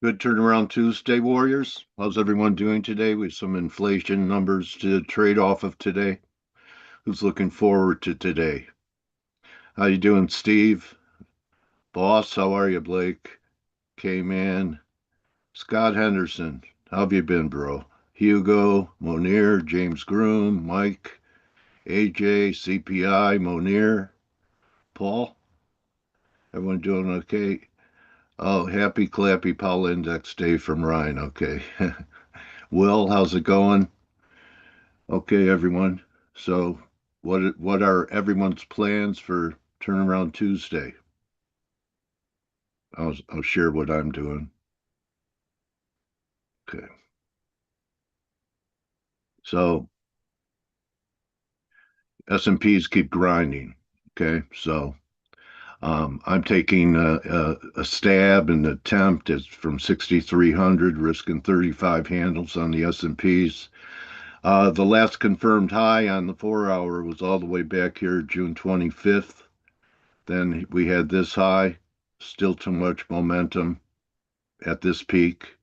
Good turnaround Tuesday, Warriors. How's everyone doing today? We have some inflation numbers to trade off of today. Who's looking forward to today? How you doing, Steve? Boss, how are you, Blake? Kman, Scott Henderson. How have you been, bro? Hugo, Monir, James Groom, Mike, AJ, CPI, Monir, Paul. Everyone doing okay? Oh, happy clappy Powell Index Day from Ryan. Okay. Will, how's it going? Okay, everyone. So, what are everyone's plans for Turnaround Tuesday? I'll share what I'm doing. Okay. So S&Ps keep grinding. Okay. So I'm taking a stab and attempt at from 6,300, risking 35 handles on the S&Ps. The last confirmed high on the 4-hour was all the way back here, June 25th. Then we had this high, still too much momentum at this peak.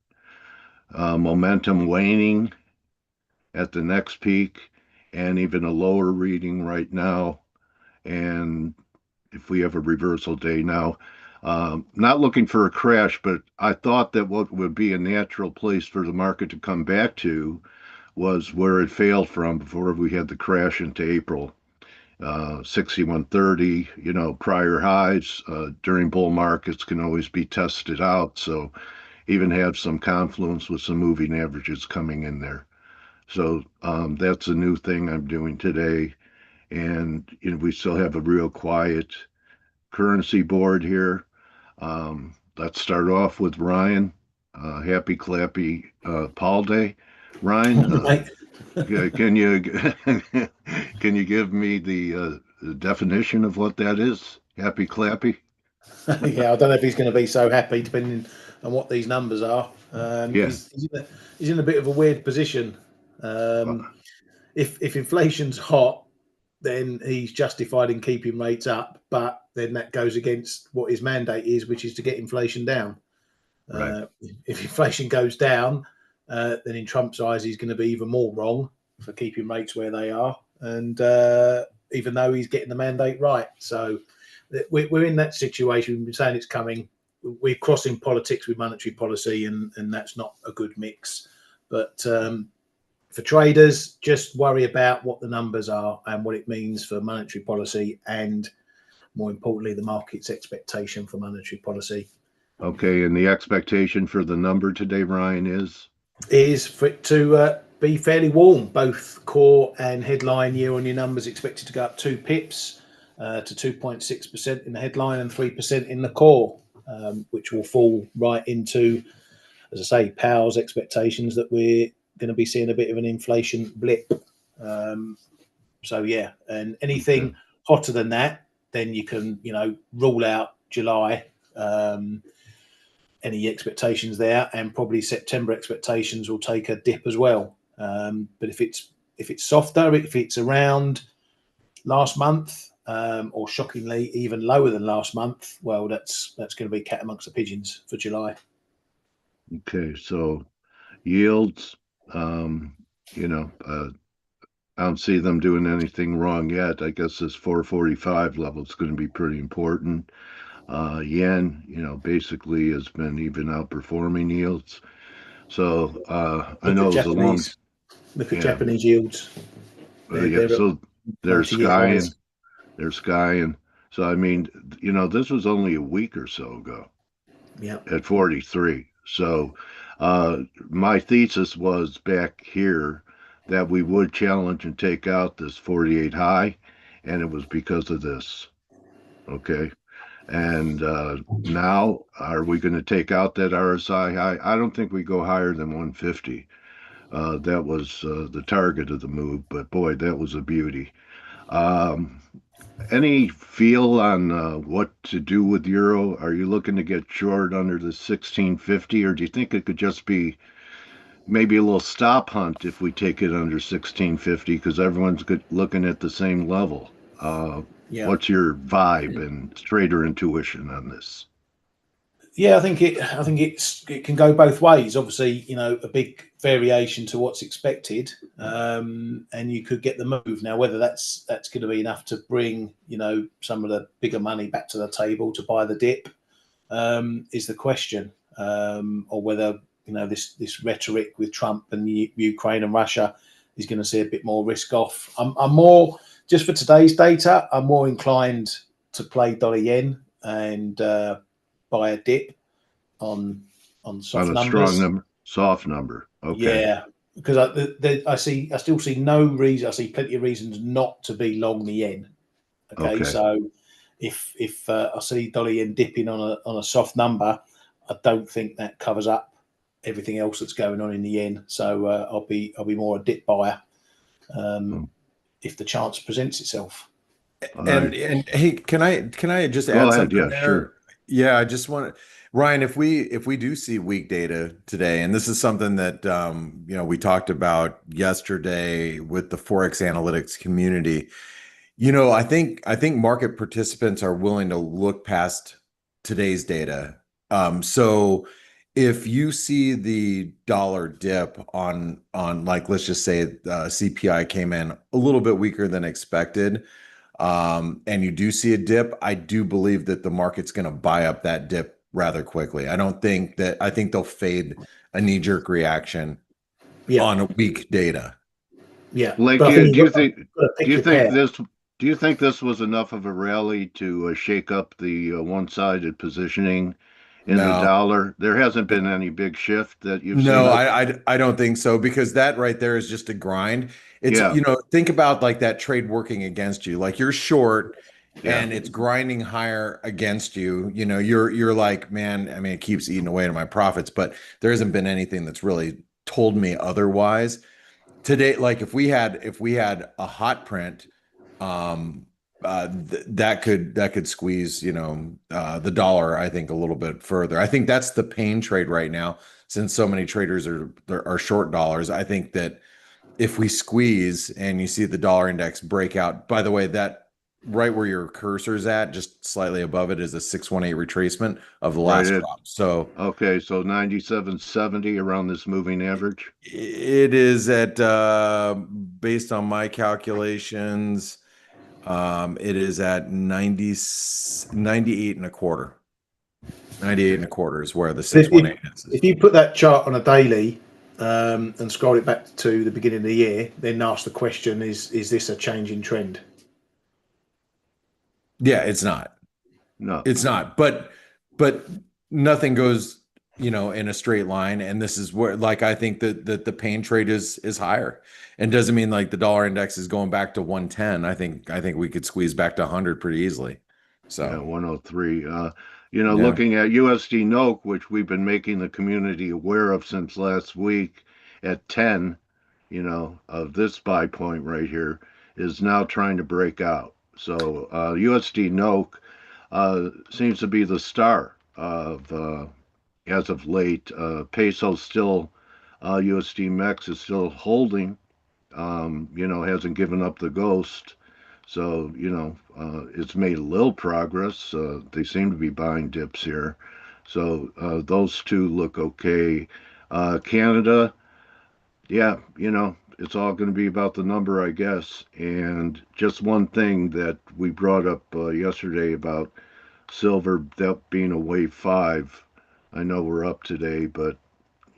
Momentum waning at the next peak, and even a lower reading right now. And if we have a reversal day now, not looking for a crash, but I thought that what would be a natural place for the market to come back to was where it failed from before we had the crash into April. 6130, prior highs during bull markets can always be tested out. So even have some confluence with some moving averages coming in there. So that's a new thing I'm doing today. And we still have a real quiet currency board here. Let's start off with Ryan. Happy clappy Paul Day. Ryan, can you can you give me the definition of what that is? Happy clappy. Yeah, I don't know if he's going to be so happy, depending on what these numbers are. Yeah. He's in a bit of a weird position. If inflation's hot, then he's justified in keeping rates up, but then that goes against what his mandate is, which is to get inflation down. Right. If inflation goes down, then in Trump's eyes, he's going to be even more wrong for keeping rates where they are. And even though he's getting the mandate right. So we're in that situation. We've been saying it's coming. We're crossing politics with monetary policy, and that's not a good mix. But for traders, just worry about what the numbers are and what it means for monetary policy, and more importantly, the market's expectation for monetary policy. Okay, and the expectation for the number today, Ryan, is for it to be fairly warm. Both core and headline year-on-year numbers expected to go up 2 pips to 2.6% in the headline and 3% in the core, which will fall right into, as I say, Powell's expectations that we're going to be seeing a bit of an inflation blip. So yeah, and anything hotter than that, then you can rule out July. Any expectations there, and probably September expectations will take a dip as well. But if it's softer, if it's around last month, or shockingly even lower than last month, well, that's going to be cat amongst the pigeons for July. Okay, so yields, I don't see them doing anything wrong yet. I guess this 445 level is going to be pretty important. Yen, basically has been even outperforming yields. So I know it was a long. Look at Japanese yields. So they're skying. So I mean, this was only a week or so ago. Yeah. At 43. So my thesis was back here that we would challenge and take out this 48 high, and it was because of this. Okay. And now, are we going to take out that RSI high? I don't think we go higher than 150. That was the target of the move, but boy, that was a beauty. Any feel on what to do with euro? Are you looking to get short under the 1650, or do you think it could just be maybe a little stop hunt if we take it under 1650 because everyone's looking at the same level? What's your vibe and trader intuition on this? Yeah, I think it can go both ways. Obviously, a big variation to what's expected, and you could get the move. Now, whether that's going to be enough to bring some of the bigger money back to the table to buy the dip is the question, or whether this rhetoric with Trump and Ukraine and Russia is going to see a bit more risk off. I'm more, just for today's data, I'm more inclined to play dollar yen and buy a dip on soft On a strong numbers. number, soft number. Okay. Yeah, because I still see no reason. I see plenty of reasons not to be long the yen. Okay, Okay. so if I see dollar yen dipping on a soft number, I don't think that covers up everything else that's going on in the yen. So I'll be more a dip buyer Hmm. if the chance presents itself. All right. And hey, can I just Go add ahead. something Yeah, there? sure. Yeah, I just want Ryan, if we do see weak data today, and this is something that we talked about yesterday with the Forex Analytix community, I think market participants are willing to look past today's data. So if you see the dollar dip on like let's just say CPI came in a little bit weaker than expected, and you do see a dip, I do believe that the market's going to buy up that dip rather quickly. I think they'll fade a knee-jerk reaction Yeah, on a weak data. yeah. Blake, But I do think you, you've do you got think to do pick you your think pair. this do you think this was enough of a rally to shake up the one-sided positioning in the No, dollar? There hasn't been any big shift that you've no, seen. I don't think so, because that right there is just a grind. It's, Yeah, think about like that trade working against you. Like you're short yeah, and it's grinding higher against you. You're like, man, I mean, it keeps eating away at my profits, but there hasn't been anything that's really told me otherwise. Today, like if we had a hot print, um that could squeeze the dollar, I think, a little bit further. I think that's the pain trade right now, since so many traders are short dollars. I think that if we squeeze and you see the dollar index break out, by the way, that right where your cursor's at, just slightly above it, is a 618 retracement of the right. last drop. So Okay, so 97.70 around this moving average. it is at, based on my calculations, it is at 98 and a quarter. 98 and a quarter is where the If, 618 is. if you put that chart on a daily and scroll it back to the beginning of the year, then ask the question: Is this a change in trend? Yeah, it's not. No, It's not. But nothing goes, in a straight line. And this is where, like, I think that the pain trade is higher, and doesn't mean like the dollar index is going back to 110. I think we could squeeze back to 100 pretty easily. yeah, So 103. yeah. Looking at USD NOK, which we've been making the community aware of since last week at 10, of this buy point right here, is now trying to break out. So USD NOK seems to be the star of as of late. Peso still, USD MEX is still holding. Hasn't given up the ghost. So, it's made a little progress. They seem to be buying dips here. So, those two look okay. Canada, yeah, it's all going to be about the number, I guess. And just one thing that we brought up yesterday about silver, that being a wave five. I know we're up today, but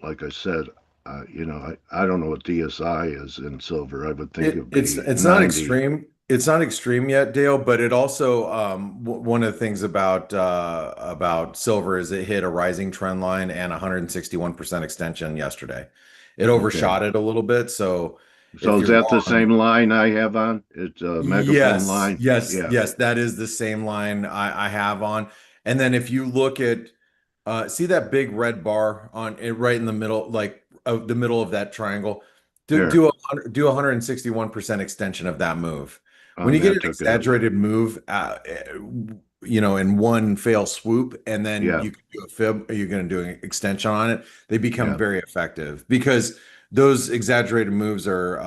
like I said, I don't know what DSI is in silver. I would think it It, would it's be it's not 90. extreme. It's not extreme yet, Dale, but it also, one of the things about silver is it hit a rising trend line and 161% extension yesterday. It Okay. overshot it a little bit. So So if is you're that the long, same line I have on? It's a megaphone yes, line. yes, Yeah. yes, that is the same line I have on. And then if you look at, see that big red bar on it right in the middle, like the middle of that triangle, There. do 161% extension of that move. When On you get that an took it. exaggerated move, in one fail swoop, and then Yeah. you can do a fib, or you're going to do an extension on it, they become Yeah. very effective, because those exaggerated moves are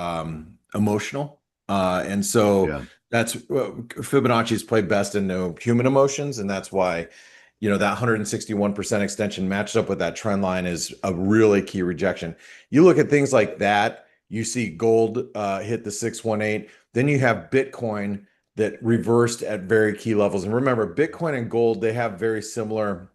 emotional. And so Yeah. that's Fibonacci's play best into human emotions, and that's why you know, that 161% extension matched up with that trend line is a really key rejection. You look at things like that, you see gold hit the 618, then you have Bitcoin that reversed at very key levels. And remember, Bitcoin and gold, they have very similar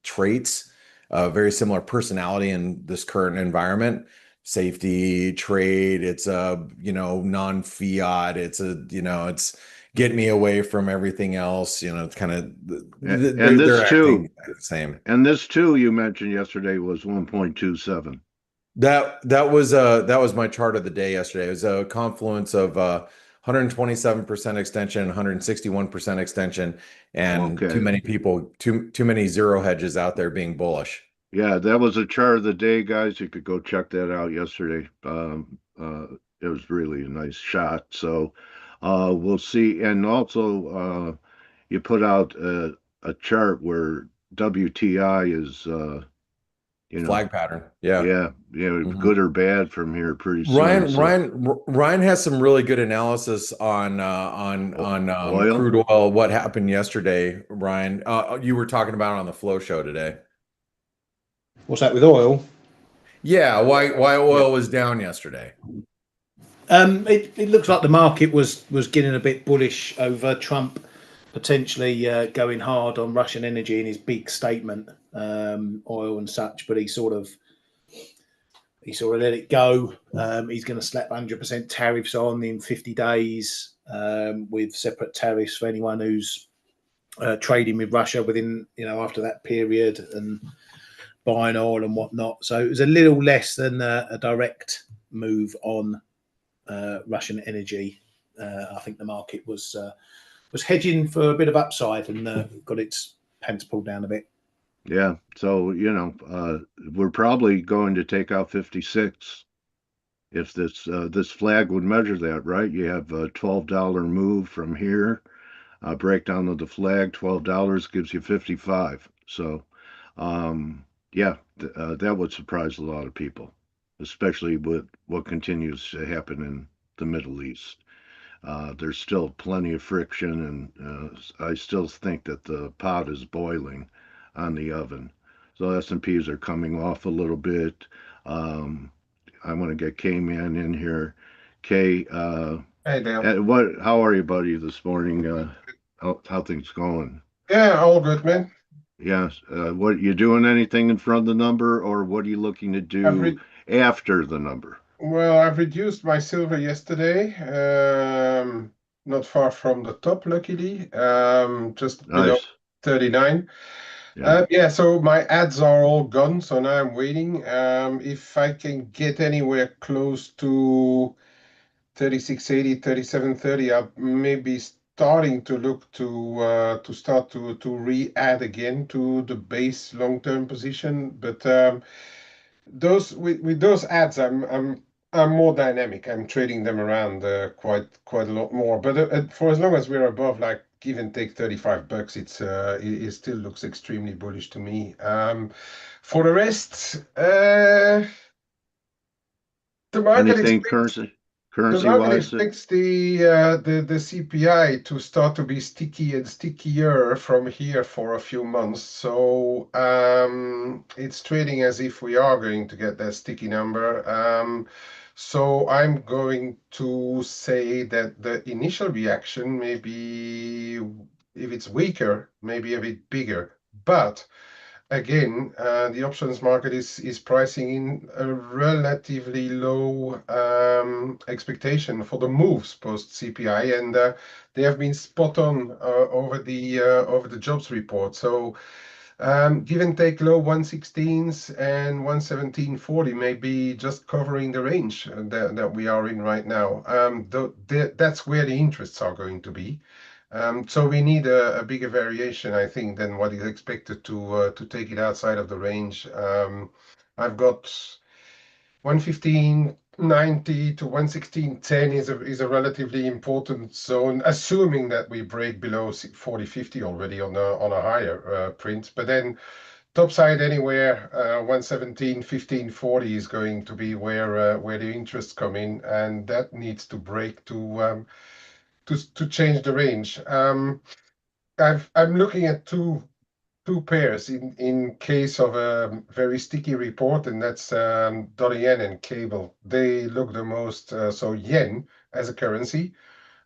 traits, very similar personality in this current environment. Safety, trade, it's a, you know, non-fiat, it's a, you know, it's get me away from everything else. You know, it's kind of And they're this acting too, the same. and this too, you mentioned yesterday was 1.27. That was my chart of the day yesterday. It was a confluence of 127% extension, 161% extension, and too Okay. many people, too many zero hedges out there being bullish. Yeah, that was a chart of the day, guys. You could go check that out yesterday. It was really a nice shot. So we'll see. And also, you put out a chart where WTI is, you know, Flag pattern. Yeah. yeah, Mhm. good or bad from here pretty soon. So Ryan has some really good analysis on oil. crude oil. What happened yesterday, Ryan? You were talking about it on the Flow Show today. What's that with oil? Yeah, why Yeah. oil was down yesterday. It looks like the market was getting a bit bullish over Trump potentially going hard on Russian energy in his big statement, oil and such, but he sort of let it go. He's going to slap 100% tariffs on in 50 days with separate tariffs for anyone who's trading with Russia within, you know, after that period and buying oil and whatnot. So it was a little less than a direct move on Russian energy. I think the market was hedging for a bit of upside and got its pants pulled down a bit. Yeah. So, we're probably going to take out 56 if this flag would measure that, right? You have a $12 move from here. Breakdown of the flag, $12 gives you 55. So, yeah, that would surprise a lot of people, especially with what continues to happen in the Middle East. There's still plenty of friction, and I still think that the pot is boiling on the oven. So S&Ps are coming off a little bit. Um, I want to get Kman in here. K, Hey Dale. How are you, buddy, this morning? How things going? Yeah, all good, man. Yes. What you doing anything in front of the number, or what are you looking to I've do re after the number? well, I've reduced my silver yesterday, not far from the top, luckily, just below Nice. 39. Yeah. Yeah, so my ads are all gone, so now I'm waiting. If I can get anywhere close to 36.80, 37.30, I may be starting to look to start to re-add again to the base long-term position, but those with those ads, I'm more dynamic. I'm trading them around quite a lot more. But for as long as we're above, like give and take $35, it still looks extremely bullish to me. For the rest, the market Anything expects currency, the currency market wise? expects the CPI to start to be sticky and stickier from here for a few months. So it's trading as if we are going to get that sticky number. So I'm going to say that the initial reaction may be, if it's weaker, maybe a bit bigger. But again, the options market is pricing in a relatively low expectation for the moves post CPI, and they have been spot on over the jobs report. So give and take low 116s and 117.40 may be just covering the range that we are in right now. That's where the interests are going to be. So we need a bigger variation, I think, than what is expected to take it outside of the range. I've got 115.90 to 116.10 is a relatively important zone, assuming that we break below 40.50 already on a higher print. But then topside anywhere 117.15.40 is going to be where the interests come in, and that needs to break to change the range. I'm looking at two two pairs in case of a very sticky report, and that's dollar yen and cable. They look the most, so yen as a currency,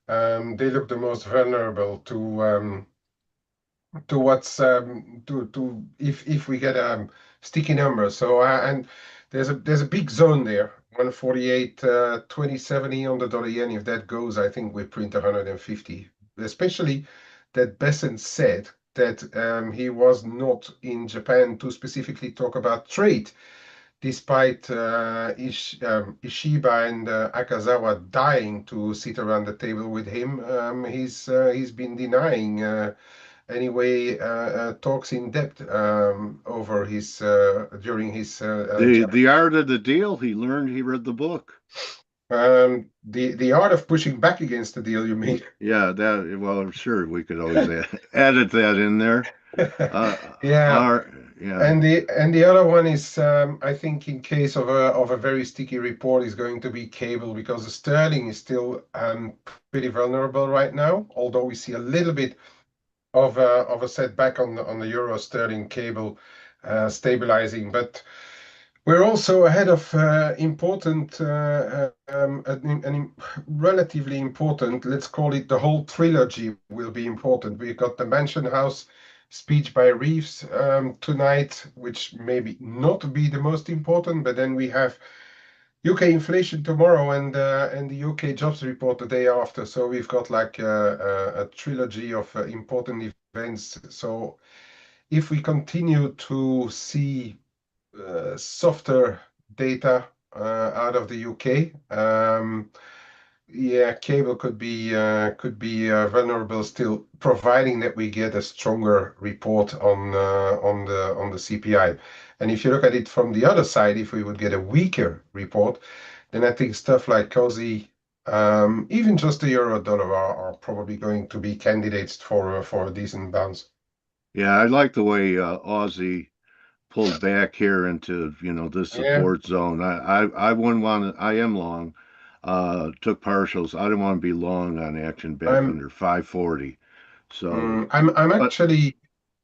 they look the most vulnerable to what's to if we get a sticky number. So and there's a big zone there, 148 2070 on the dollar yen. If that goes, I think we print 150. Especially that Besant said that he was not in Japan to specifically talk about trade, despite Ishiba and Akazawa dying to sit around the table with him. He's been denying talks in depth over his during his The art of the deal he learned, he read the book. the art of pushing back against the deal, you mean? Yeah, that, well, I'm sure we could always edit that in there. Yeah. Yeah. And the other one is I think in case of a very sticky report is going to be cable, because the sterling is still pretty vulnerable right now, although we see a little bit of a setback on the euro sterling cable stabilizing, but we're also ahead of important relatively important, let's call it the whole trilogy will be important. We got the Mansion House speech by Reeves tonight, which maybe not be the most important, but then we have UK inflation tomorrow and the UK jobs report the day after. So we've got like a trilogy of important events. So if we continue to see softer data out of the UK, yeah, cable could be vulnerable still, providing that we get a stronger report on the CPI. And if you look at it from the other side, if we would get a weaker report, then I think stuff like Aussie, even just the euro dollar are probably going to be candidates for a decent bounce. Yeah, I like the way Aussie pulled back here into, this Yeah. support zone. I wouldn't want to, I am long, took partials. I don't want to be long on action back I'm under 540. So, I'm but actually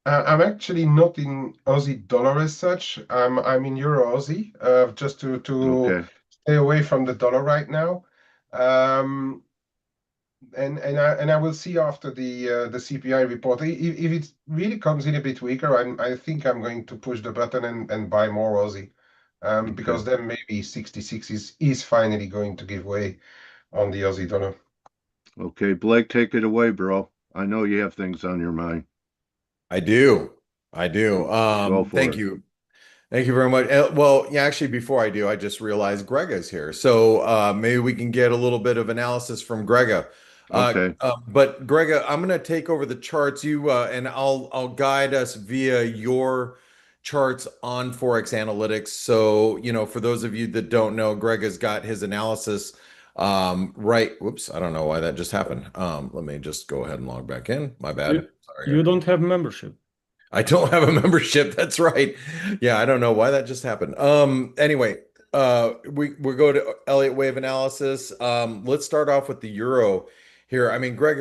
I'm actually not in Aussie dollar as such. I'm in Euro Aussie, just to okay. stay away from the dollar right now. Um, and I will see after the CPI report. If it really comes in a bit weaker, I think I'm going to push the button and buy more Aussie, because Okay. then maybe 66 is finally going to give way on the Aussie dollar. Okay. Blake, take it away, bro. I know you have things on your mind. I do. I do. Go for Thank it. you. Thank you very much. Well, yeah, actually, before I do, I just realized Grega is here. So maybe we can get a little bit of analysis from Grega. Okay. But Grega, I'm going to take over the charts. And I'll guide us via your charts on ForexAnalytix. So, for those of you that don't know, Grega's got his analysis right. Whoops, I don't know why that just happened. Let me just go ahead and log back in. My bad. Sorry. You don't have membership. I don't have a membership. That's right. Yeah, I don't know why that just happened. Anyway, we go to Elliott wave analysis. Let's start off with the euro here. I mean, Greg,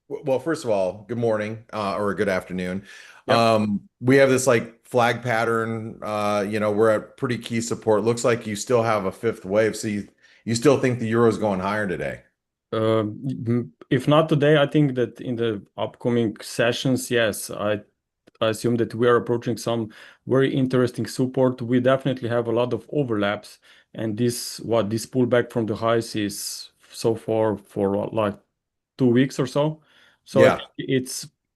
well, first of all, good morning, or good afternoon. Yep. We have this like flag pattern, we're at pretty key support. Looks like you still have a fifth wave. So you still think the euro is going higher today? If not today, I think that in the upcoming sessions, yes, I assume that we are approaching some very interesting support. We definitely have a lot of overlaps, and this pullback from the highs is so far for like 2 weeks or so. So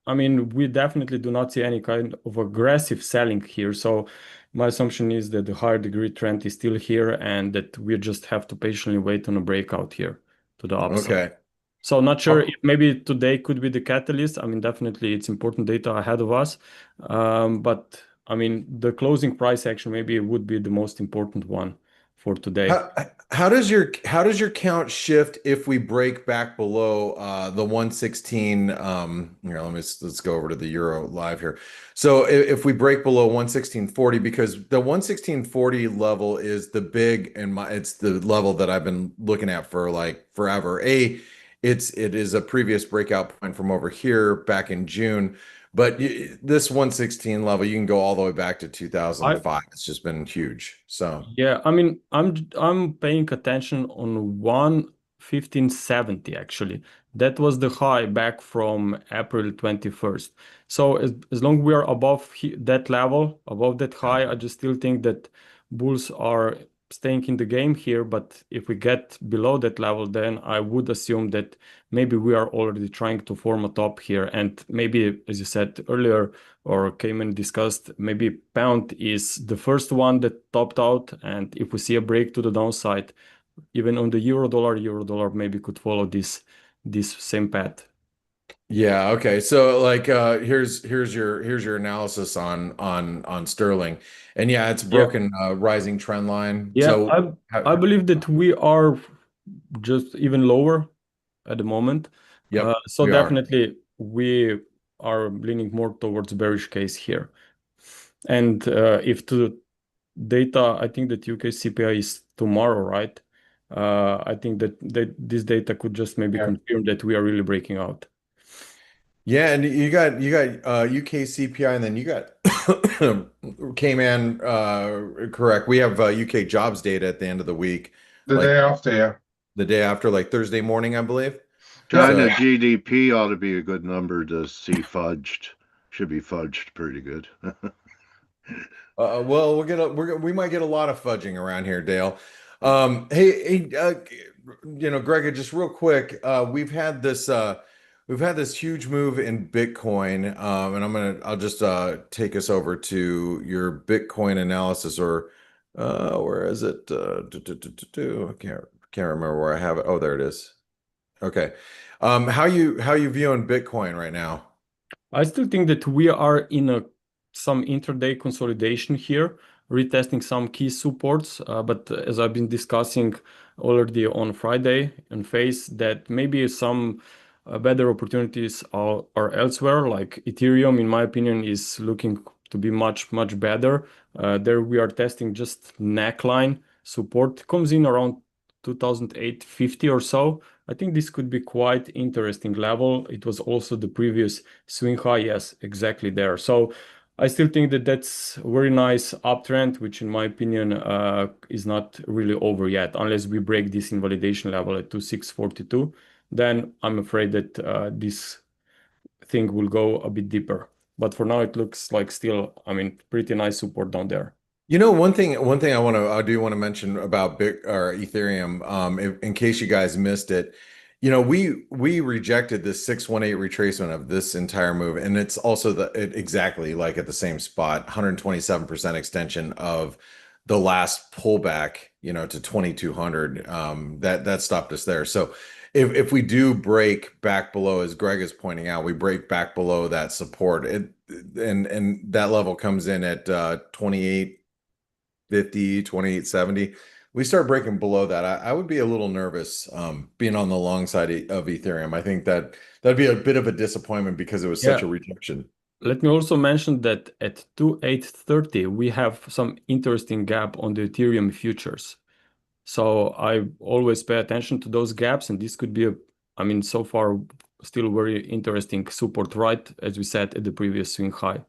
I think we definitely do not see any kind of aggressive selling here. So my assumption is that the higher degree trend is still here, and that we just have to patiently wait on a breakout here to the upside. Okay. So not sure if maybe today could be the catalyst. I mean, definitely it's important data ahead of us. But I mean, the closing price action maybe would be the most important one for today. How does your count shift if we break back below the 116? Here, let's go over to the euro live here. So if we break below 116.40, because the 116.40 level is the big, and it's the level that I've been looking at for like forever. it is a previous breakout point from over here back in June. But this 116 level, you can go all the way back to I 2005. It's just been huge. So Yeah, I mean, I'm paying attention on 11570 actually. That was the high back from April 21st. So as long we are above that level, above that high, I just still think that bulls are staying in the game here. But if we get below that level, then I would assume that maybe we are already trying to form a top here. And maybe, as you said earlier, or Kman discussed, maybe pound is the first one that topped out. And if we see a break to the downside, even on the euro dollar maybe could follow this same path. yeah, okay. So like here's your analysis on sterling. And yeah, it's Yeah. broken rising trend line. Yeah, So I believe that we are just even lower at the moment. yep, So we are. definitely we are leaning more towards bearish case here. And if to data, I think that UK CPI is tomorrow, right? I think that this data could just maybe Yeah. confirm that we are really breaking out. Yeah, and you got UK CPI, and then you got Kman correct. We have UK jobs data at the end of the week, The like day after, yeah. the day after, like Thursday morning, I believe. Yeah. China So GDP ought to be a good number to see fudged. Should be fudged pretty good. well, we might get a lot of fudging around here, Dale. Hey, Greg, just real quick, we've had this huge move in Bitcoin, and I'll just take us over to your Bitcoin analysis, or where is it? I can't remember where I have it. Oh, there it is. Okay, how you viewing Bitcoin right now? I still think that we are in some intraday consolidation here, retesting some key supports. But as I've been discussing already on Friday on Face, that maybe some better opportunities are elsewhere. Like Ethereum, in my opinion, is looking to be much better. There we are testing just neckline support, comes in around 2008.50 or so. I think this could be quite interesting level. It was also the previous swing high, yes, exactly there. So I still think that that's a very nice uptrend, which in my opinion is not really over yet. Unless we break this invalidation level at 2642, then I'm afraid that this thing will go a bit deeper. But for now, it looks like still, I mean, pretty nice support down there. You know, one thing I do want to mention about Bit or Ethereum, in case you guys missed it, we rejected this 618 retracement of this entire move, and it's also exactly like at the same spot, 127% extension of the last pullback, to 2200. That stopped us there. So if we do break back below, as Greg is pointing out, we break back below that support, and that level comes in at 2850, 2870. We start breaking below that, I would be a little nervous being on the long side of Ethereum. I think that'd be a bit of a disappointment because it was such Yeah. a rejection. Let me also mention that at 2830, we have some interesting gap on the Ethereum futures. So I always pay attention to those gaps, and this could be I mean, so far still very interesting support, right? As we said at the previous swing high.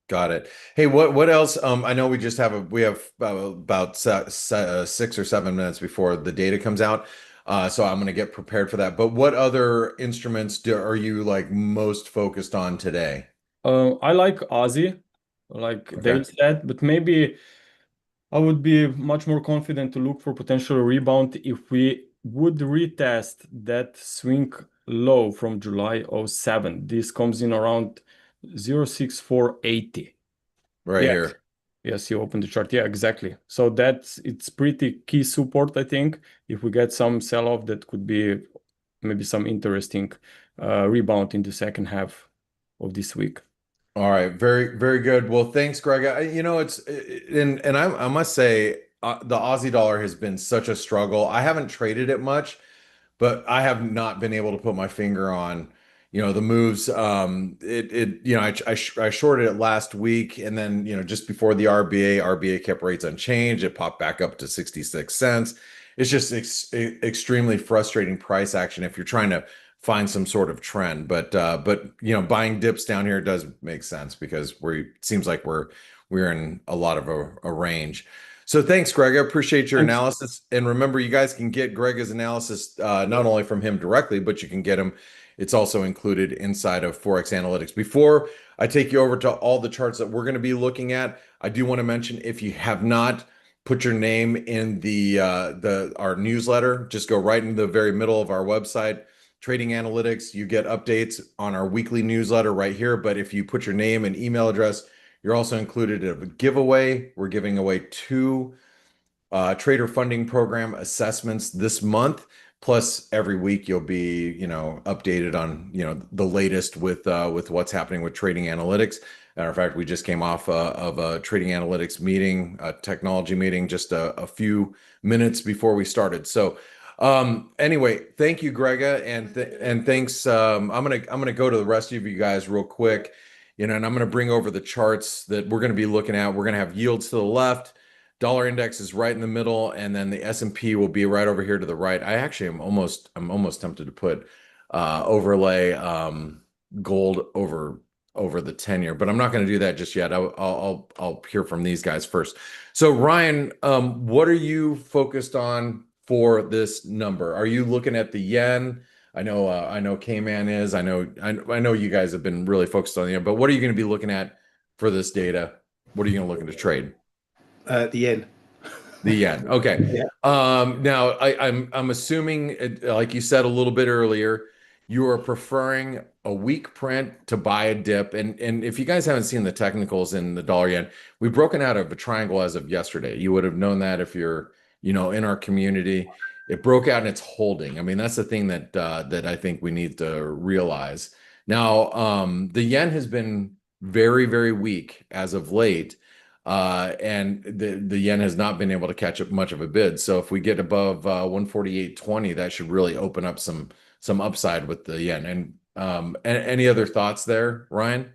Got it. Hey, what else? I know we have about 6 or 7 minutes before the data comes out. So I'm going to get prepared for that. But what other instruments are you like most focused on today? I like Aussie, like Okay. Dale said, but maybe I would be much more confident to look for potential rebound if we would retest that swing low from July '07. This comes in around 06480. Right Yes. here. Yes, you open the chart. Yeah, exactly. So it's pretty key support, I think. If we get some sell-off, that could be maybe some interesting rebound in the second half of this week. All right, very good. Well, thanks, Greg. I must say, the Aussie dollar has been such a struggle. I haven't traded it much, but I have not been able to put my finger on, the moves. I shorted it last week, and then, just before the RBA kept rates unchanged. It popped back up to 66 cents, it's just extremely frustrating price action if you're trying to find some sort of trend. But you know, buying dips down here does make sense because it seems like we're in a lot of a range. So thanks, Greg. I appreciate your Thanks. analysis. And remember, you guys can get Greg's analysis not only from him directly, but you can get him. It's also included inside of Forex Analytix. Before I take you over to all the charts that we're going to be looking at, I do want to mention, if you have not put your name in our newsletter, just go right into the very middle of our website, Trading Analytics. You get updates on our weekly newsletter right here. But if you put your name and email address, you're also included in a giveaway. We're giving away 2 trader funding program assessments this month. Plus, every week you'll be, you know, updated on, you know, the latest with what's happening with Trading Analytics. Matter of fact, we just came off of a Trading Analytics meeting, a technology meeting, just a few minutes before we started. So, anyway, thank you, Grega, and thanks. I'm gonna go to the rest of you guys real quick, you know, and I'm gonna bring over the charts that we're gonna be looking at. We're gonna have yields to the left. Dollar index is right in the middle, and then the S&P will be right over here to the right. I'm almost tempted to put overlay gold over the 10-year, but I'm not going to do that just yet. I'll hear from these guys first. So Ryan, what are you focused on for this number? Are you looking at the yen? I know Kman is. I know you guys have been really focused on the yen, but what are you going to be looking at for this data? What are you going to look to trade? The yen. The yen. Okay. Yeah. Now I'm assuming, like you said a little bit earlier, you are preferring a weak print to buy a dip. And if you guys haven't seen the technicals in the dollar yen, we've broken out of a triangle as of yesterday. You would have known that if you're, you know, in our community. It broke out and it's holding. I mean, that's the thing that I think we need to realize. Now, the yen has been very, very weak as of late. And the yen has not been able to catch up much of a bid. So if we get above 148.20, that should really open up some upside with the yen. And any other thoughts there, Ryan?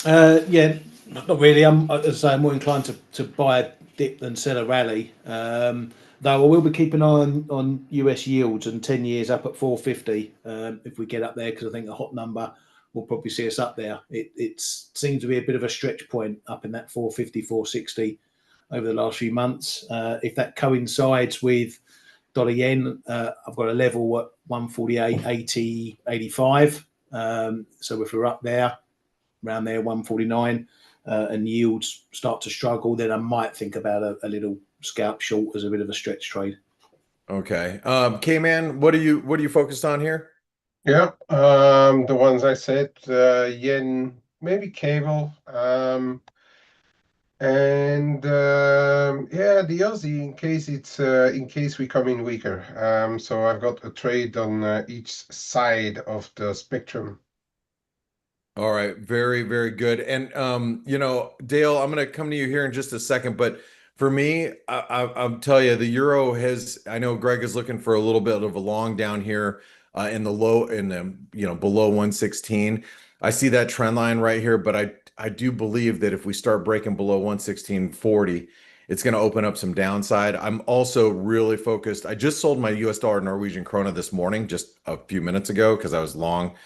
Yeah, not really. I'm more inclined to buy a dip than sell a rally. Though I will be keeping an eye on US yields and 10 years up at 450 if we get up there, because I think a hot number will probably see us up there. It seems to be a bit of a stretch point up in that 450, 460 over the last few months. If that coincides with dollar yen, I've got a level at 148.80, 85. So if we're up there, around there, 149, and yields start to struggle, then I might think about a little scalp short as a bit of a stretch trade. Okay. Kman, what are you focused on here? Yeah, the ones I said, yen, maybe cable, and yeah, the Aussie in case we come in weaker. So I've got a trade on each side of the spectrum. All right, very, very good. And you know, Dale, I'm going to come to you here in just a second, but for me, I'll tell you, the euro has. I know Greg is looking for a little bit of a long down here in the you know, below 116. I see that trend line right here, but I do believe that if we start breaking below 116.40, it's going to open up some downside. I'm also really focused. I just sold my US dollar Norwegian krona this morning, just a few minutes ago, because I was long,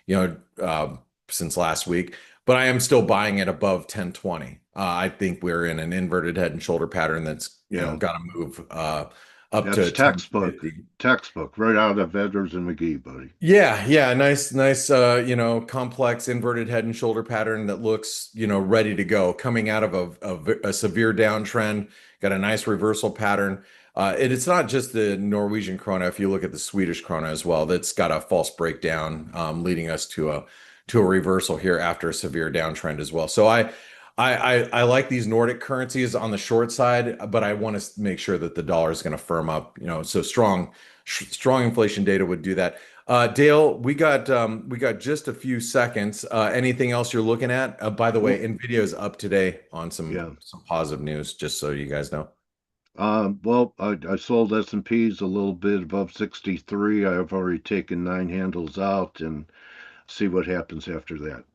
you know, since last week, but I am still buying it above 1020. I think we're in an inverted head and shoulder pattern that's, you know, got to move up to textbook right out of Edwards and McGee, buddy. Yeah, nice, you know, complex inverted head and shoulder pattern that looks, you know, ready to go, coming out of a severe downtrend. Got a nice reversal pattern. And it's not just the Norwegian krona. If you look at the Swedish krona as well, that's got a false breakdown, leading us to a reversal here after a severe downtrend as well. So I like these Nordic currencies on the short side, but I want to make sure that the dollar is going to firm up, you know, so strong inflation data would do that. Dale, we got just a few seconds. Anything else you're looking at? By the way, Nvidia is up today on some positive news, just so you guys know. Well, I sold S&Ps a little bit above 63. I have already taken 9 handles out and see what happens after that.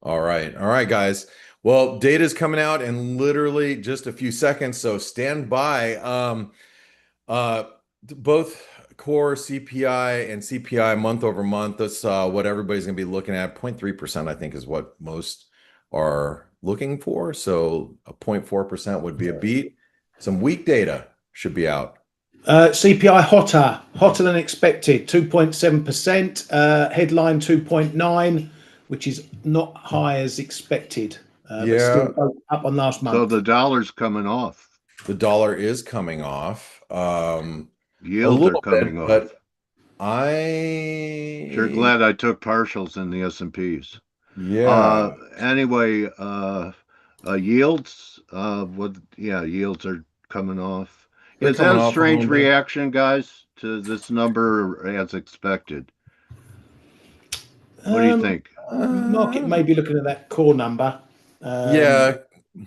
All right, guys. Well, data is coming out in literally just a few seconds, so stand by. Both core CPI and CPI month over month. That's what everybody's going to be looking at. 0.3%, I think, is what most are looking for. So a 0.4% would be a beat. Some weak data should be out. CPI hotter than expected, 2.7%. Headline 2.9, which is not high as expected, but still up on last month. So the dollar's coming off. The dollar is coming off. Yields are coming off. But I sure glad I took partials in the S&Ps. Yeah. Anyway, yields. Yields are coming off. They're Is coming that a off a strange little bit. reaction, guys, to this number as expected? What do you think? Market may be looking at that core number. Yeah.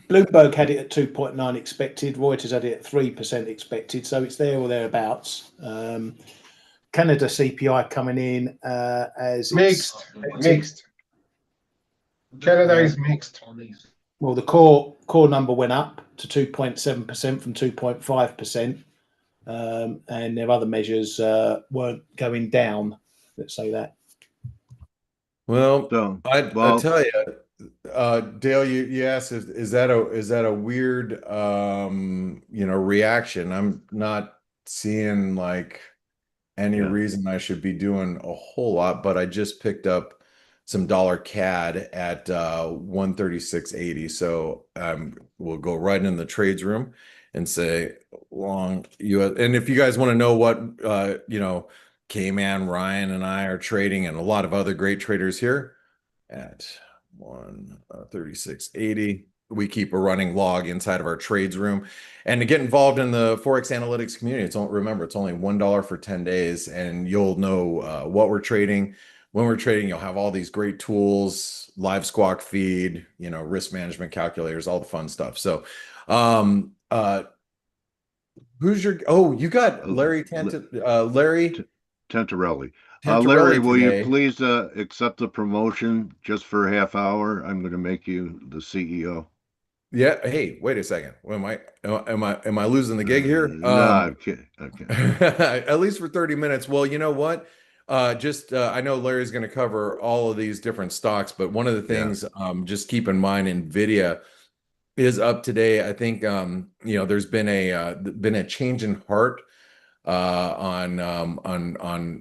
Bloomberg had it at 2.9 expected. Reuters had it at 3% expected. So it's there or thereabouts. Canada CPI coming in as mixed. Canada is mixed. Well, the core number went up to 2.7% from 2.5%, and their other measures weren't going down. Let's say that. Well, So, I tell you, Dale, you asked, is that a weird reaction? I'm not seeing like any reason I should be doing a whole lot, but I just picked up some dollar CAD at 136.80. So we'll go right in the trades room and say long US. And if you guys want to know what Kman, Ryan, and I are trading, and a lot of other great traders here at 136.80. We keep a running log inside of our trades room. And to get involved in the Forex Analytics community, remember, it's only $1 for 10 days, and you'll know what we're trading. When we're trading, you'll have all these great tools, live squawk feed, risk management calculators, all the fun stuff. So who's you got Larry Tentarelli. Tentarelli Larry, will today. you please accept the promotion just for a half hour? I'm going to make you the CEO. Yeah. Hey, wait a second. Am I losing the gig here? No, I'm kidding. Okay. At least for 30 minutes. Well, you know what? I know Larry's going to cover all of these different stocks, but one of the things, just keep in mind, NVIDIA is up today. I think, there's been a change in heart on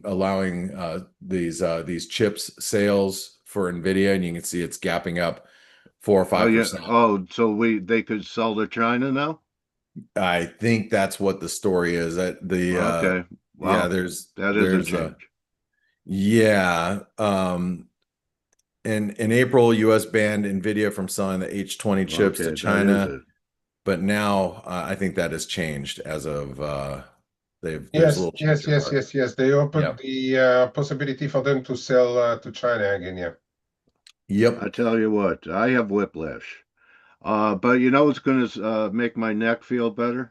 allowing these chips sales for NVIDIA, and you can see it's gapping up 4 or 5%. Oh, so they could sell to China now? I think that's what the story is. That okay. Wow. Yeah, there's a change. In April, US banned NVIDIA from selling the H20 chips to China, but now I think that has changed as of Yes. They opened the possibility for them to sell to China again. Yeah. Yep. I tell you what, I have whiplash. But what's going to make my neck feel better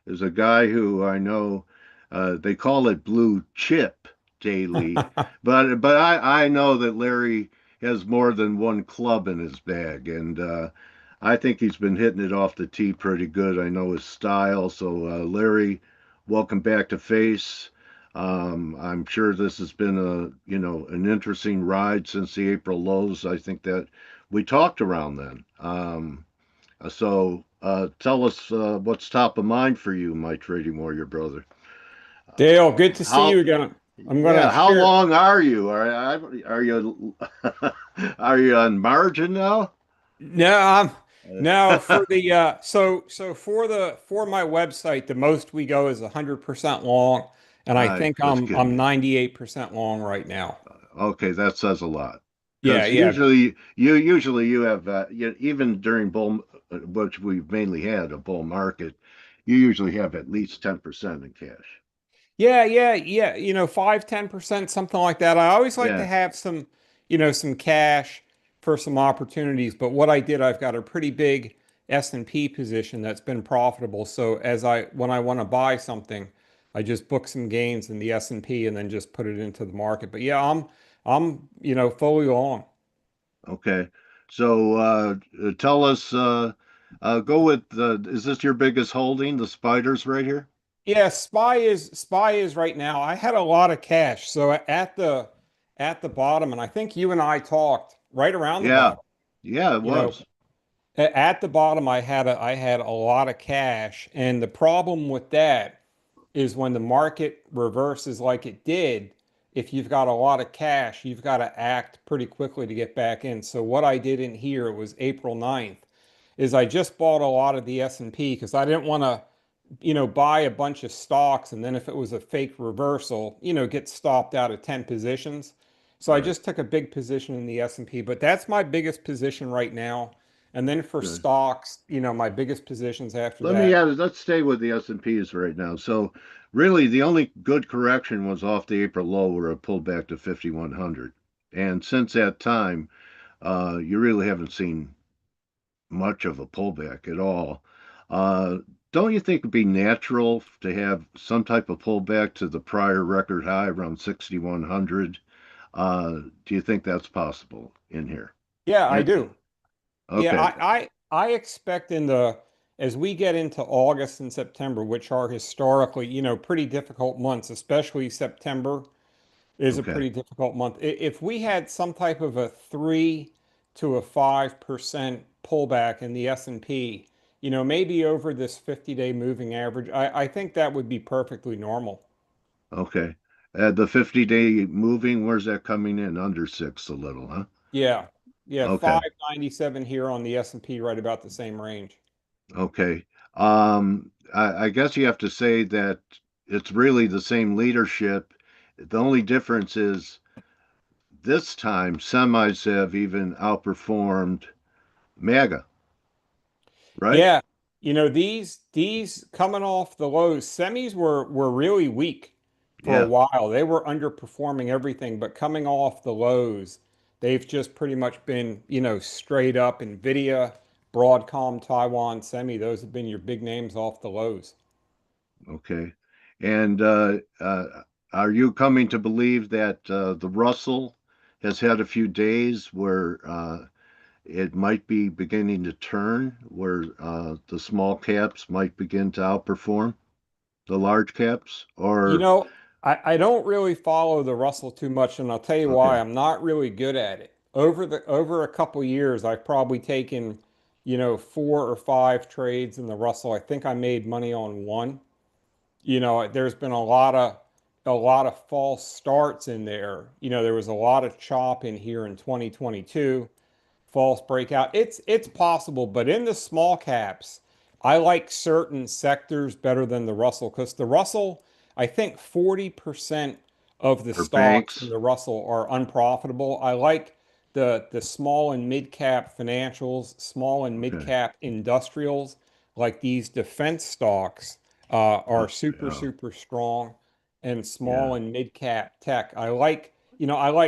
is a guy who I know. They call it blue chip daily, but I know that Larry has more than one club in his bag, and I think he's been hitting it off the tee pretty good. I know his style. So Larry, welcome back to F.A.C.E. I'm sure this has been an interesting ride since the April lows. I think that we talked around then. So tell us what's top of mind for you, my trading warrior brother. Dale, good to see you again. How long are you? Are you are you on margin now? No, no. For the for my website, the most we go is 100% long, and I think I'm 98% long right now. Okay, that says a lot. Yeah. Usually you have even during bull, which we've mainly had a bull market, you usually have at least 10% in cash. Yeah. 5-10%, something like that. I always like to have some cash for some opportunities. But what I did, I've got a pretty big S&P position that's been profitable. So when I want to buy something, I just book some gains in the S&P and then just put it into the market. But yeah, I'm fully on. Okay. So tell us, go with is this your biggest holding, the spiders right here? Yeah, SPY is right now. I had a lot of cash. So at the bottom, and I think you and I talked right around the Yeah, bottom. yeah, it You know, was. at the bottom, I had a lot of cash, and the problem with that is when the market reverses like it did, if you've got a lot of cash, you've got to act pretty quickly to get back in. So what I did in here, it was April 9th, is I just bought a lot of the S&P because I didn't want to, buy a bunch of stocks and then if it was a fake reversal, get stopped out of 10 positions. So I Right. just took a big position in the S&P, but that's my biggest position right now. And then for Good. stocks, my biggest positions after that. Let's stay with the S&Ps right now. So really the only good correction was off the April low where it pulled back to 5,100. And since that time, you really haven't seen much of a pullback at all. Uh, don't you think it'd be natural to have some type of pullback to the prior record high around 6,100? Do you think that's possible in here? Yeah, I And do. Yeah, okay, I expect as we get into August and September, which are historically, pretty difficult months, especially September is a okay, pretty difficult month. If we had some type of a 3 to 5% pullback in the S&P, maybe over this 50-day moving average, I think that would be perfectly normal. okay. The 50-day moving, where's that coming in? Under six a little, huh? Yeah. Yeah, Okay, 597 here on the S&P, right about the same range. okay. I guess you have to say that it's really the same leadership. The only difference is this time semis have even outperformed MAGA, right? Yeah, these coming off the lows, semis were really weak for a Yeah, while. They were underperforming everything, but coming off the lows, they've just pretty much been, straight up. Nvidia, Broadcom, Taiwan Semi, those have been your big names off the lows. okay. And are you coming to believe that the Russell has had a few days where it might be beginning to turn, where the small caps might begin to outperform the large caps? You Or, know, I don't really follow the Russell too much, and I'll tell you why. okay, I'm not really good at it. Over a couple years, I've probably taken, 4 or 5 trades in the Russell. I think I made money on one. There's been a lot of false starts in there. There was a lot of chop in here in 2022, false breakout. It's possible, but in the small caps, I like certain sectors better than the Russell because the Russell, I think 40% of the or stocks in banks? the Russell are unprofitable. I like the small and mid cap financials, small and mid Okay. cap industrials, like these defense stocks are super Yeah, super strong, and yeah. small and mid cap tech. I like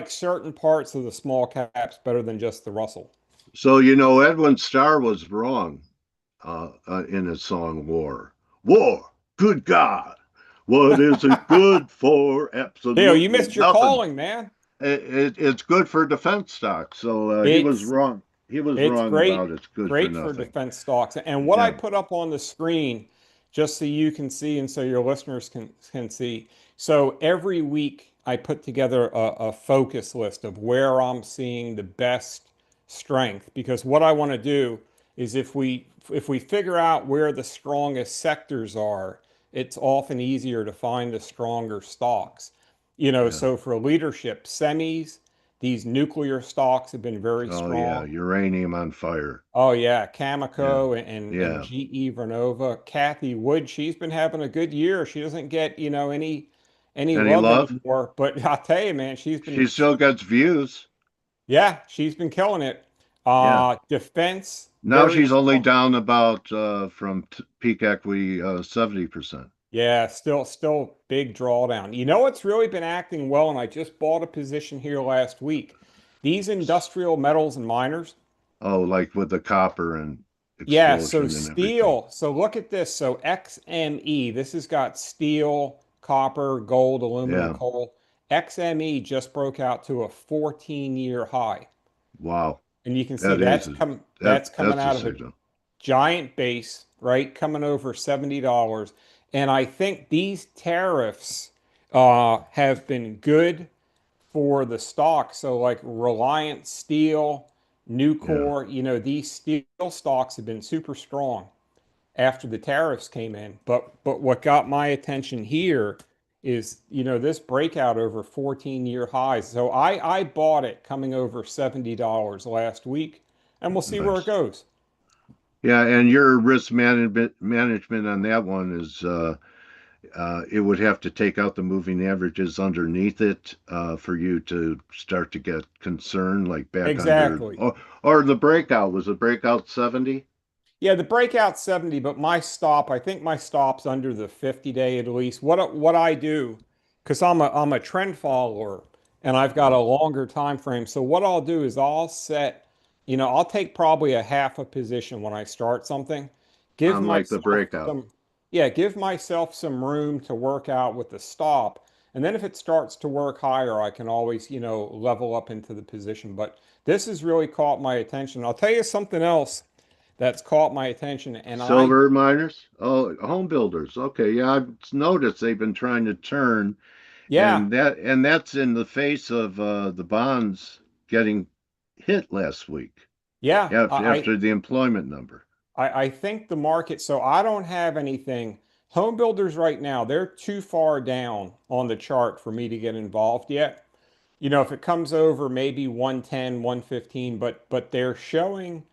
certain parts of the small caps better than just the Russell. So, Edwin Starr was wrong in his song War. War, good God. What is it good for? Dale, you Absolutely missed your nothing. calling, man. It's good for defense stocks. So he was It's wrong. He was It's wrong great, about it's good for great for nothing. defense stocks. And what I Yeah. put up on the screen, just so you can see and so your listeners can see. So every week I put together a focus list of where I'm seeing the best strength. Because what I want to do is if we figure out where the strongest sectors are, it's often easier to find the stronger stocks. Yeah. So for leadership, semis, these nuclear stocks have been very Oh yeah. strong. Uranium on fire. Oh yeah, Yeah. Cameco and Yeah. GE Vernova. Kathy Wood, she's been having a good year. She doesn't get, any Any love love? anymore, but I'll tell you, man, She still gets views. yeah, she's been killing it. Yeah. Defense, Now very she's only strong. down about from peak equity 70%. Yeah, still big drawdown. You know what's really been acting well, and I just bought a position here last week. These industrial metals and miners. Oh, like with the copper and Yeah, so explosion and everything. steel. So look at this. So XME, this has got steel, copper, gold, aluminum, Yeah. coal. XME just broke out to a 14-year high. Wow. And you can see That is a, that's coming that's a out of a signal. giant base, right? Coming over $70. And I think these tariffs have been good for the stock. So like Reliance Steel, Yeah. Nucor, these steel stocks have been super strong after the tariffs came in. But what got my attention here is, this breakout over 14-year highs. So I bought it coming over $70 last week, and we'll see where it Nice. goes. Yeah, and your risk management on that one is it would have to take out the moving averages underneath it for you to start to get concerned, like back under, Exactly. or the breakout was a breakout 70. Yeah, the breakout 70, but I think my stop's under the 50-day at least. What I do, because I'm a trend follower and I've got Yeah, a longer time frame. So what I'll do is I'll take probably a half a position when I start something. Give unlike the myself breakout. some, yeah, give myself some room to work out with the stop. And then if it starts to work higher, I can always, level up into the position. But this has really caught my attention. I'll tell you something else that's caught my attention. And Silver miners, oh, home builders. Okay, yeah, I've noticed they've been trying to turn, yeah, and that's in the face of the bonds getting hit last week yeah, after the employment number. I think the market, so I don't have anything. Home builders right now, they're too far down on the chart for me to get involved yet. If it comes over maybe 110, 115, but they're showing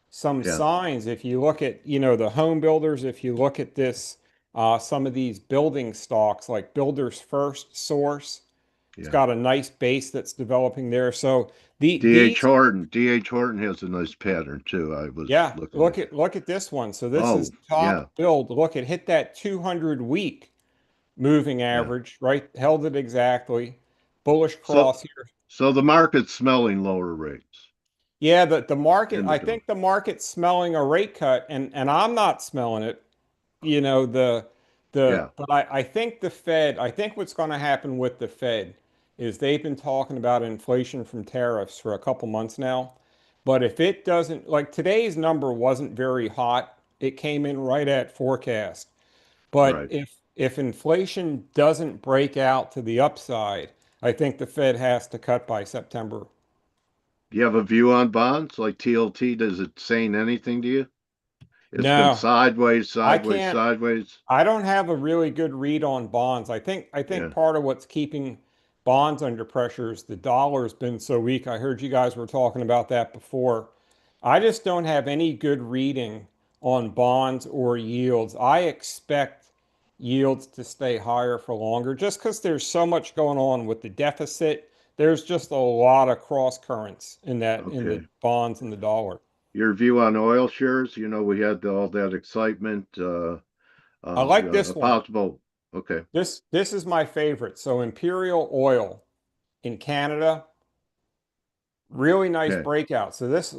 some Yeah, signs. If you look at, the home builders, if you look at this, some of these building stocks like Builders First Source, it's yeah. got a nice base that's developing there. So D.H. these Horton. D.H. Horton has a nice pattern too. I was Yeah, looking look at at that. look at this one. So this is Oh, yeah, top build. Look, it hit that 200 week moving yeah. average, right? Held it exactly. Bullish So, cross here. so the market's smelling lower rates Yeah, the market, in the I door. think the market's smelling a rate cut, and I'm not smelling it. You know, Yeah, but I think I think what's going to happen with the Fed is they've been talking about inflation from tariffs for a couple months now. But if it doesn't, like today's number wasn't very hot, it came in right at forecast. But right. if inflation doesn't break out to the upside, I think the Fed has to cut by September. Do you have a view on bonds like TLT? Does it saying anything to you? It's been No, sideways, I sideways, can't. sideways. I don't have a really good read on bonds. I think Yeah, part of what's keeping bonds under pressure is the dollar's been so weak. I heard you guys were talking about that before. I just don't have any good reading on bonds or yields. I expect yields to stay higher for longer just because there's so much going on with the deficit. There's just a lot of cross currents in the okay. bonds and the dollar. Your view on oil shares? We had all that excitement I of like this a one. possible. Okay, This is my favorite. So Imperial Oil in Canada, really nice okay, breakout. So this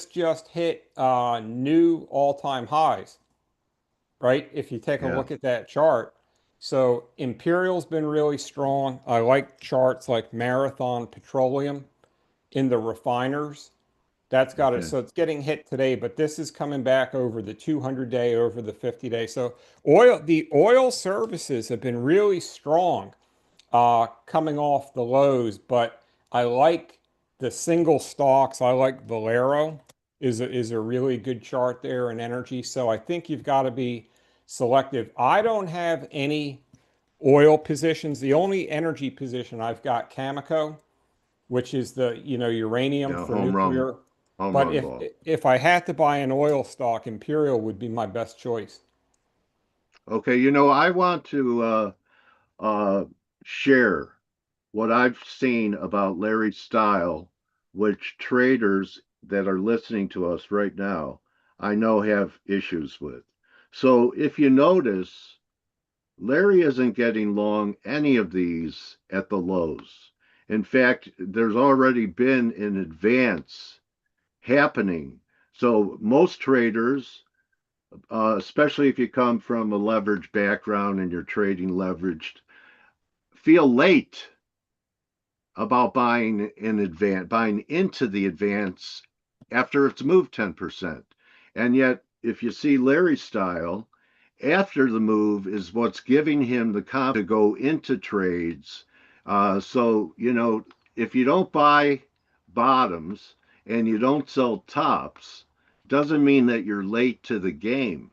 just hit new all-time highs, right? If you take a yeah, look at that chart. So Imperial's been really strong. I like charts like Marathon Petroleum in the refiners. That's got it. okay. So it's getting hit today, but this is coming back over the 200-day, over the 50-day. So the oil services have been really strong coming off the lows, but I like the single stocks. I like Valero is a really good chart there in energy. So I think you've got to be selective. I don't have any oil positions. The only energy position I've got Cameco, which is the uranium Yeah, for nuclear. home But run if ball. if I had to buy an oil stock, Imperial would be my best choice. Okay, I want to uh, share what I've seen about Larry's style, which traders that are listening to us right now, I know have issues with. So if you notice, Larry isn't getting long any of these at the lows. In fact, there's already been an advance happening. So most traders, especially if you come from a leveraged background and you're trading leveraged, feel late about buying in advance, buying into the advance after it's moved 10%. And yet, if you see Larry's style after the move is what's giving him the confidence to go into trades. So, if you don't buy bottoms and you don't sell tops, doesn't mean that you're late to the game.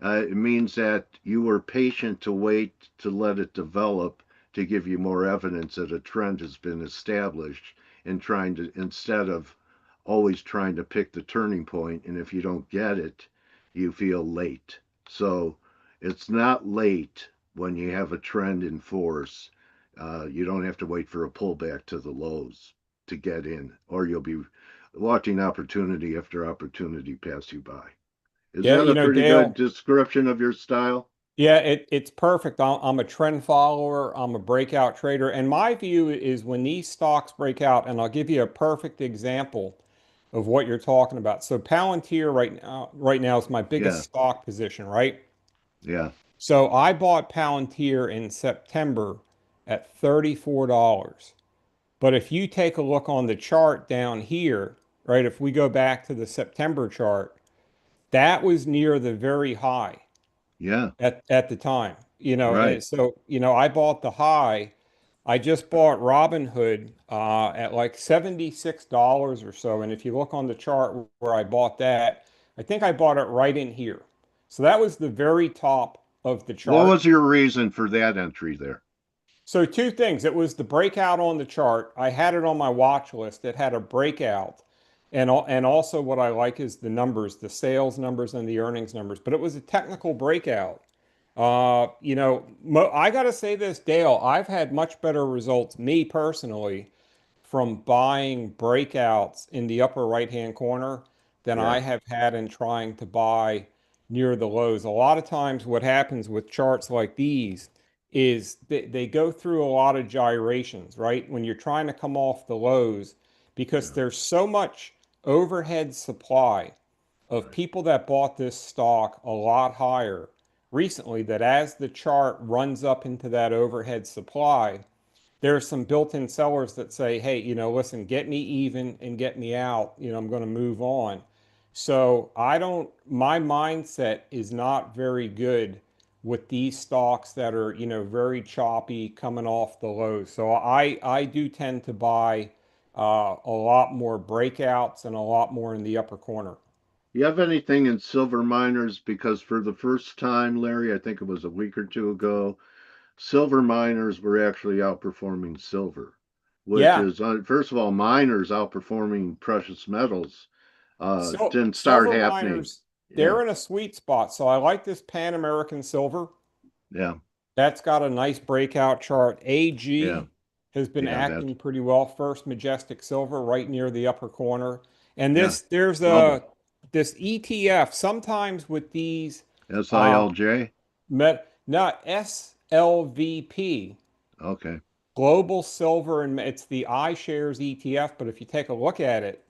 It means that you were patient to wait to let it develop to give you more evidence that a trend has been established and trying to, instead of always trying to pick the turning point, and if you don't get it, you feel late. So it's not late when you have a trend in force. You don't have to wait for a pullback to the lows to get in, or you'll be watching opportunity after opportunity pass you by. Is Yeah, that a pretty good Dale, description of your style? yeah, it's perfect. I'm a trend follower. I'm a breakout trader. And my view is when these stocks break out, and I'll give you a perfect example of what you're talking about. So Palantir right now is my biggest Yeah, stock position, right? yeah, So I bought Palantir in September at $34. But if you take a look on the chart down here, right, if we go back to the September chart, that was near the very high yeah, at the time. right. And so, I bought the high. I just bought Robinhood at like $76 or so. And if you look on the chart where I bought that, I think I bought it right in here. So that was the very top of the What chart. was your reason for that entry there? So two things. It was the breakout on the chart. I had it on my watch list. It had a breakout. And also what I like is the numbers, the sales numbers and the earnings numbers. But it was a technical breakout. I got to say this, Dale, I've had much better results, me personally, from buying breakouts in the upper right-hand corner than I Yeah, have had in trying to buy near the lows. A lot of times what happens with charts like these is they go through a lot of gyrations, right? When you're trying to come off the lows, because yeah, there's so much overhead supply of right. people that bought this stock a lot higher recently, that as the chart runs up into that overhead supply, there are some built-in sellers that say, hey, listen, get me even and get me out. I'm going to move on. So my mindset is not very good with these stocks that are, very choppy coming off the lows. So I do tend to buy a lot more breakouts and a lot more in the upper corner. You have anything in silver miners? Because for the first time, Larry, I think it was a week or two ago, silver miners were actually outperforming silver, which Yeah. is, first of all, miners outperforming precious metals So didn't start silver happening. miners, Yeah, they're in a sweet spot. So I like this Pan American Silver. yeah, That's got a nice breakout chart. yeah, AG has been yeah, that's, acting pretty well. First Majestic Silver right near the upper corner. And yeah, there's bubble, this ETF. Sometimes with these SILJ. not SLVP, Okay, Global Silver, and it's the iShares ETF. But if you take a look at it,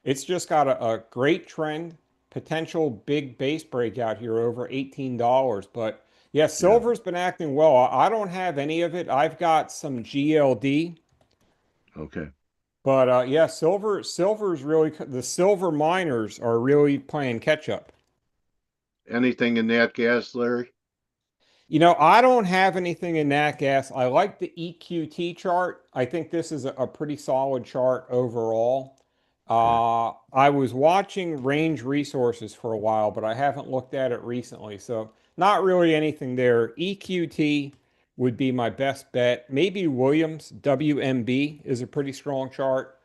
it's just got a great trend, potential big base breakout here over $18. But yeah, yeah, silver's been acting well. I don't have any of it. I've got some GLD, okay. but yeah, silver's really, the silver miners are really playing catch up. Anything in that gas, Larry? I don't have anything in nat gas. I like the EQT chart. I think this is a pretty solid chart overall. Okay. I was watching Range Resources for a while, but I haven't looked at it recently. So not really anything there. EQT would be my best bet. Maybe Williams, WMB is a pretty strong chart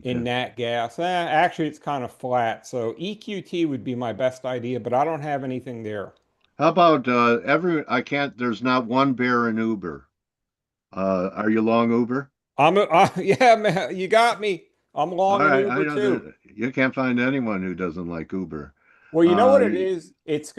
in Okay. nat gas. Actually, it's kind of flat. So EQT would be my best idea, but I don't have anything there. How about I can't, there's not one bear in Uber. Are you long Uber? Yeah, man, you got me. I'm All long in right, I Uber know too. that you can't find anyone who doesn't like Uber. Well, you know what Uh, it is?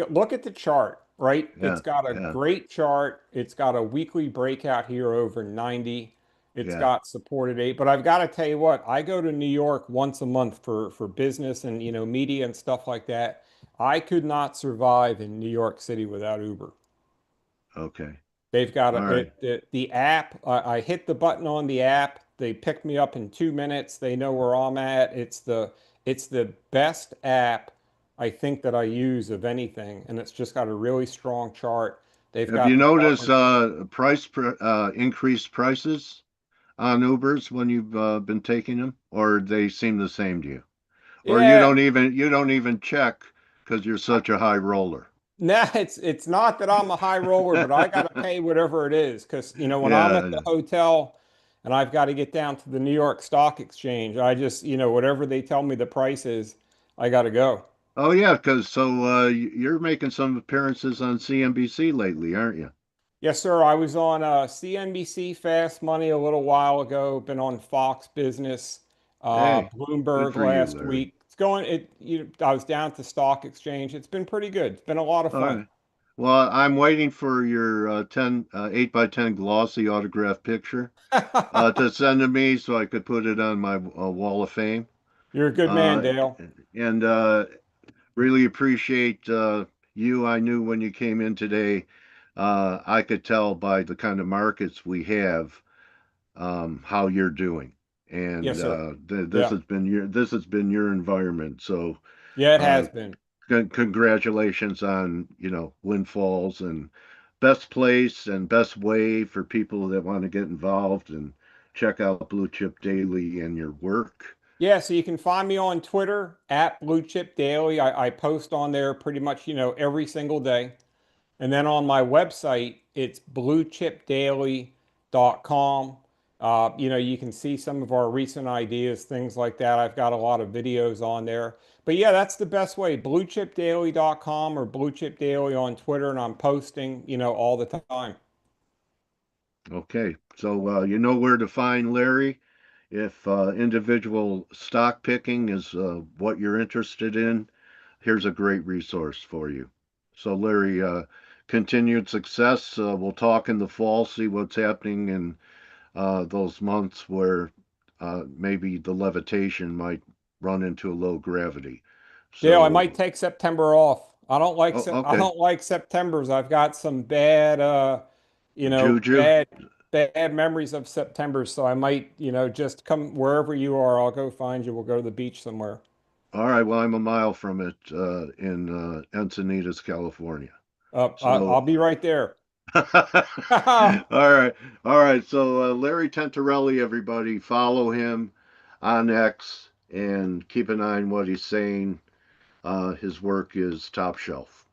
Look at the chart, right? It's yeah, got a yeah, great chart. It's got a weekly breakout here over 90. It's yeah. got supported 8. But I've got to tell you what, I go to New York once a month for business and media and stuff like that. I could not survive in New York City without Uber. Okay. They've got All right. the app. I hit the button on the app. They pick me up in 2 minutes. They know where I'm at. It's the best app I think that I use of anything, and it's just got a really strong chart. They've Have you got the noticed partners. increased prices on Ubers when you've been taking them, or they seem the same to you? Or Yeah, you don't even check because you're such a high roller. nah, it's not that I'm a high roller, but I got to pay whatever it is because when I'm at Yeah. the hotel and I've got to get down to the New York Stock Exchange, I just whatever they tell me the price is, I got to go. Oh yeah, because you're making some appearances on CNBC lately, aren't you? Yes, sir. I was on CNBC Fast Money a little while ago. Been on Fox Business, Hey, good Bloomberg for you, last Larry. week. It's going. I was down at the Stock Exchange. It's been pretty good. It's been a lot of All fun. right. Well, I'm waiting for your 8 by 10 glossy autograph picture to send to me so I could put it on my wall of fame. You're a good man, Uh, Dale. and really appreciate you. I knew when you came in today, I could tell by the kind of markets we have how you're doing. And Yes, sir. this Yeah. has been your environment. So Yeah, it uh, has been. congratulations on windfalls and best place and best way for people that want to get involved and check out Blue Chip Daily and your work. Yeah, so you can find me on Twitter at Blue Chip Daily. I post on there pretty much, every single day. And then on my website, it's bluechipdaily.com. You can see some of our recent ideas, things like that. I've got a lot of videos on there. But yeah, that's the best way. Bluechipdaily.com or Blue Chip Daily on Twitter, and I'm posting, all the time. Okay, so you know where to find Larry. If individual stock picking is what you're interested in, here's a great resource for you. So, Larry, continued success. We'll talk in the fall, see what's happening in those months where maybe the levitation might run into a low gravity. Dale, I might So, take September off. oh, I okay, don't like September's. I've got some bad Juju. bad memories of September, so I might, just come wherever you are. I'll go find you. We'll go to the beach somewhere. All right, well, I'm a mile from it in Encinitas, California. I'll So, be right there. all right, all right. So Larry Tentarelli, everybody, follow him on X and keep an eye on what he's saying. His work is top shelf.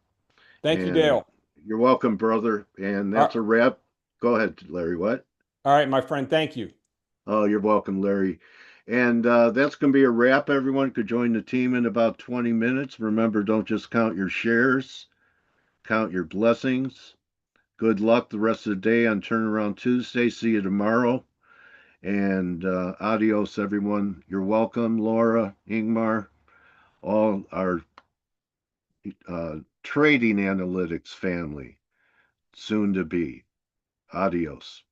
Thank you, And Dale. you're welcome, brother. And Uh, that's a wrap. Go ahead, Larry. What? all right, my friend. Thank you. Oh, you're welcome, Larry. And that's going to be a wrap. Everyone could join the team in about 20 minutes. Remember, don't just count your shares, count your blessings. Good luck the rest of the day on Turnaround Tuesday. See you tomorrow. And adios, everyone. You're welcome, Laura, Ingmar, all our trading analytics family, soon to be. Adios.